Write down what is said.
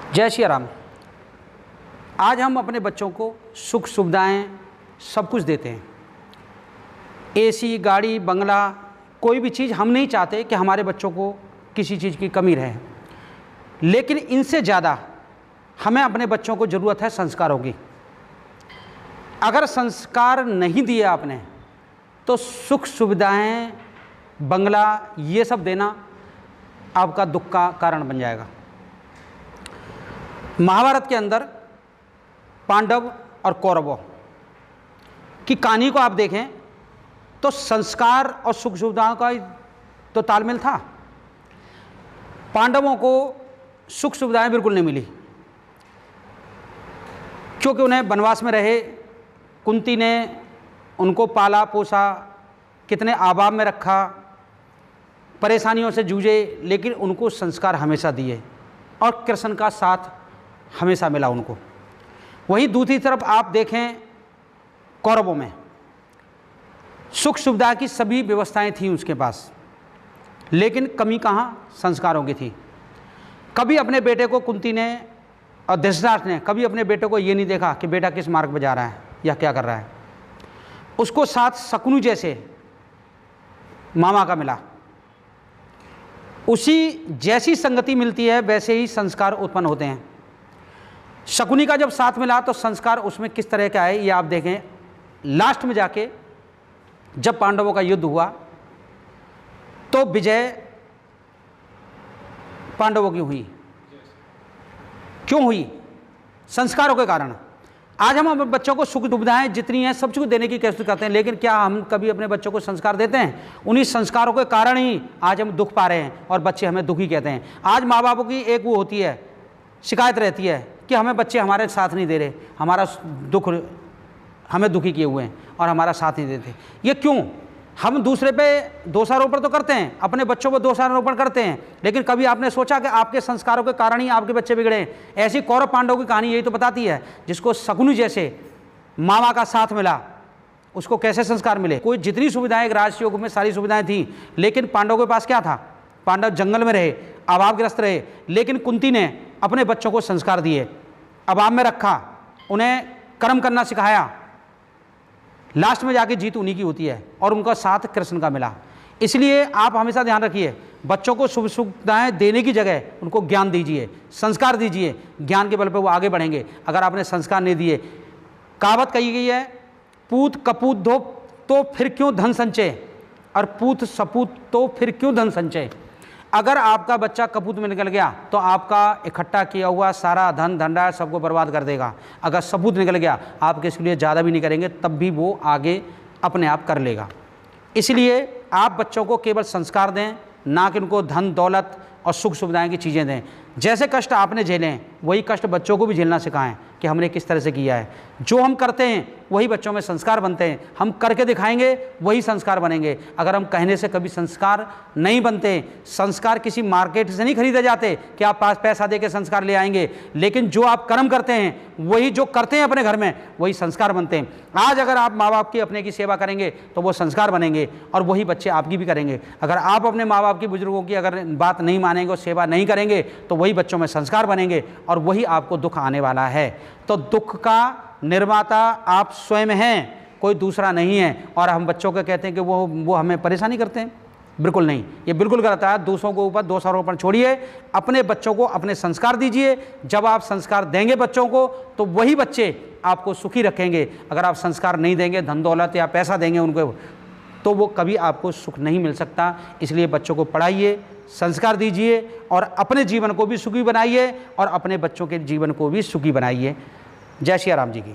जय श्री राम। आज हम अपने बच्चों को सुख सुविधाएं सब कुछ देते हैं। एसी, गाड़ी, बंगला, कोई भी चीज़ हम नहीं चाहते कि हमारे बच्चों को किसी चीज़ की कमी रहे, लेकिन इनसे ज़्यादा हमें अपने बच्चों को ज़रूरत है संस्कारों की। अगर संस्कार नहीं दिए आपने तो सुख सुविधाएं, बंगला, ये सब देना आपका दुख का कारण बन जाएगा। महाभारत के अंदर पांडव और कौरवों की कहानी को आप देखें तो संस्कार और सुख सुविधाओं का तो तालमेल था। पांडवों को सुख सुविधाएं बिल्कुल नहीं मिली क्योंकि उन्हें वनवास में रहे, कुंती ने उनको पाला पोसा, कितने आबाद में रखा, परेशानियों से जूझे, लेकिन उनको संस्कार हमेशा दिए और कृष्ण का साथ हमेशा मिला उनको। वहीं दूसरी तरफ आप देखें कौरवों में सुख सुविधा की सभी व्यवस्थाएं थीं उसके पास, लेकिन कमी कहाँ? संस्कारों की थी। कभी अपने बेटे को कुंती ने और धृतराष्ट्र ने कभी अपने बेटे को ये नहीं देखा कि बेटा किस मार्ग पर जा रहा है या क्या कर रहा है। उसको साथ शकुनी जैसे मामा का मिला। उसी जैसी संगति मिलती है वैसे ही संस्कार उत्पन्न होते हैं। शकुनी का जब साथ मिला तो संस्कार उसमें किस तरह का है ये आप देखें। लास्ट में जाके जब पांडवों का युद्ध हुआ तो विजय पांडवों की हुई। क्यों हुई? संस्कारों के कारण। आज हम अपने बच्चों को सुख सुविधाएं जितनी हैं सब कुछ देने की कोशिश करते हैं, लेकिन क्या हम कभी अपने बच्चों को संस्कार देते हैं? उन्हीं संस्कारों के कारण ही आज हम दुख पा रहे हैं और बच्चे हमें दुखी कहते हैं। आज माँ बापों की एक वो होती है, शिकायत रहती है कि हमें बच्चे हमारे साथ नहीं दे रहे, हमारा दुख, हमें दुखी किए हुए हैं और हमारा साथ नहीं देते। ये क्यों? हम दूसरे पे दोषारोपण तो करते हैं, अपने बच्चों पर दोषारोपण करते हैं, लेकिन कभी आपने सोचा कि आपके संस्कारों के कारण ही आपके बच्चे बिगड़े? ऐसी कौरव पांडव की कहानी यही तो बताती है। जिसको शकुनी जैसे मामा का साथ मिला उसको कैसे संस्कार मिले? कोई जितनी सुविधाएं एक राजयोग में सारी सुविधाएं थी, लेकिन पांडवों के पास क्या था? पांडव जंगल में रहे, अभावग्रस्त रहे, लेकिन कुंती ने अपने बच्चों को संस्कार दिए, अभाव में रखा, उन्हें कर्म करना सिखाया। लास्ट में जाके जीत उन्हीं की होती है और उनका साथ कृष्ण का मिला। इसलिए आप हमेशा ध्यान रखिए, बच्चों को सुख सुविधाएं देने की जगह उनको ज्ञान दीजिए, संस्कार दीजिए। ज्ञान के बल पर वो आगे बढ़ेंगे। अगर आपने संस्कार नहीं दिए, कहावत कही गई है, पूत कपूत दो तो फिर क्यों धन संचय, और पूत सपूत तो फिर क्यों धन संचय। अगर आपका बच्चा कपूत में निकल गया तो आपका इकट्ठा किया हुआ सारा धन धंधा सबको बर्बाद कर देगा। अगर सपूत निकल गया आप इसके लिए ज़्यादा भी नहीं करेंगे तब भी वो आगे अपने आप कर लेगा। इसलिए आप बच्चों को केवल संस्कार दें, ना कि उनको धन दौलत और सुख सुविधाएं की चीज़ें दें। जैसे कष्ट आपने झेलें वही कष्ट बच्चों को भी झेलना सिखाएं कि हमने किस तरह से किया है। जो हम करते हैं वही बच्चों में संस्कार बनते हैं। हम करके दिखाएंगे वही संस्कार बनेंगे। अगर हम कहने से कभी संस्कार नहीं बनते। संस्कार किसी मार्केट से नहीं खरीदे जाते कि आप पास पैसा दे के संस्कार ले आएंगे, लेकिन जो आप कर्म करते हैं वही, जो करते हैं अपने घर में, वही संस्कार बनते हैं। आज अगर आप माँ बाप की अपने की सेवा करेंगे तो वो संस्कार बनेंगे और वही बच्चे आपकी भी करेंगे। अगर आप अपने माँ बाप की, बुजुर्गों की अगर बात नहीं मानेंगे और सेवा नहीं करेंगे तो वही बच्चों में संस्कार बनेंगे और वही आपको दुख आने वाला है। तो दुख का निर्माता आप स्वयं हैं, कोई दूसरा नहीं है। और हम बच्चों को कहते हैं कि वो हमें परेशानी करते हैं, बिल्कुल नहीं, ये बिल्कुल गलत है। दूसरों के ऊपर दोषारोपण छोड़िए, अपने बच्चों को अपने संस्कार दीजिए। जब आप संस्कार देंगे बच्चों को तो वही बच्चे आपको सुखी रखेंगे। अगर आप संस्कार नहीं देंगे, धन दौलत या पैसा देंगे उनको, तो वो कभी आपको सुख नहीं मिल सकता। इसलिए बच्चों को पढ़ाइए, संस्कार दीजिए और अपने जीवन को भी सुखी बनाइए और अपने बच्चों के जीवन को भी सुखी बनाइए। जय श्री राम जी की।